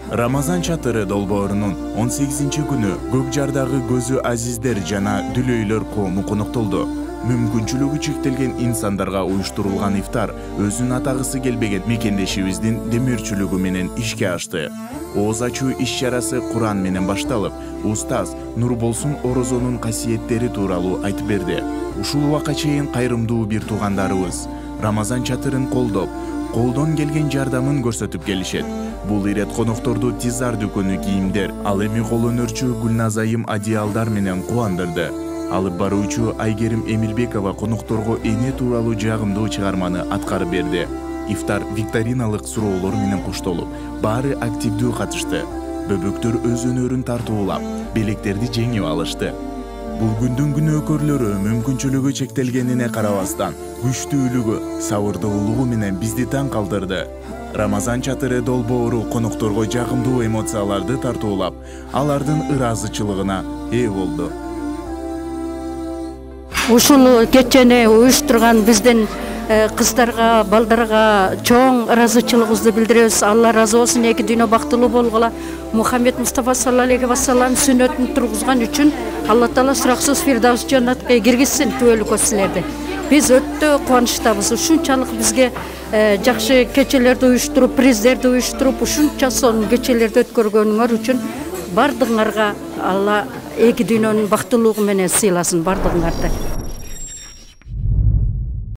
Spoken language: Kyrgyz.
Рамазан чатыры долбоорунун 18-күнү Көк Жардагы көзү азиздер жана дүлөйлөр коому коноктолду. Мүмкүнчүлүгү чектелген инсандарга уюштурулган ифтар өзүн атагысы келбеген мекендешибиздин демирчүлүгү менен ишке ашты. Ооз ачуу иш-чарасы Куран менен башталып, устаз Нурболсун Орозонун касиеттери тууралуу айтып берди. Ушул убакка чейин кайрымдуу бир туугандарыбыз Рамазан чатырын колдон келген жардамын көрсөтүп келишет. Бул ирет конокторду Тизар дүкөнү кийимдер, ал эми кол өнөрчү Гүлназайым одеялдар менен кубандырды. Алып баруучу Айгерим Эмилбекова конокторго эне тууралуу жагымдуу чыгарманы аткарып берди. Ифтар викториналык суроолор менен коштолуп, баары активдүү катышты. Бөбөктөр өз өнөрүн тартуулап, белектерди жеңип алышты. Бул күндүн күнөөкөрлөрү мүмкүнчүлүгү чектелгенине карабастан, күчтүүлүгү, сабырдуулугу менен бизди таң калтырды. Рамазан чатыры долбоору конокторго жагымдуу эмоцияларды тартуулап, алардын ыраазычылыгына ээ болду. Ушул кечени уюштурган биздин кыздарга, балдарга чоң ыраазычылыгыбызды билдиребиз. Алла ыраазы болсун, эки дүйнө бактылуу болгула. Мухаммед Мустафа саллаллаху алейхи вассалам сүннөтүн тургузган үчүн Алла Таала сураксыз Фирдавс жаннатка киргизсин түбөлүк силерди. Биз өтө кубанычтабыз. Ушунчалык бизге жакшы кечелерди уюштуруп, приздерди уюштуруп, ушунча сонун кечелерди өткөргөнүңөр үчүн бардыгыңарга Алла эки дүйнөнүн бактылуулугу менен сыйласын бардыгыңарды.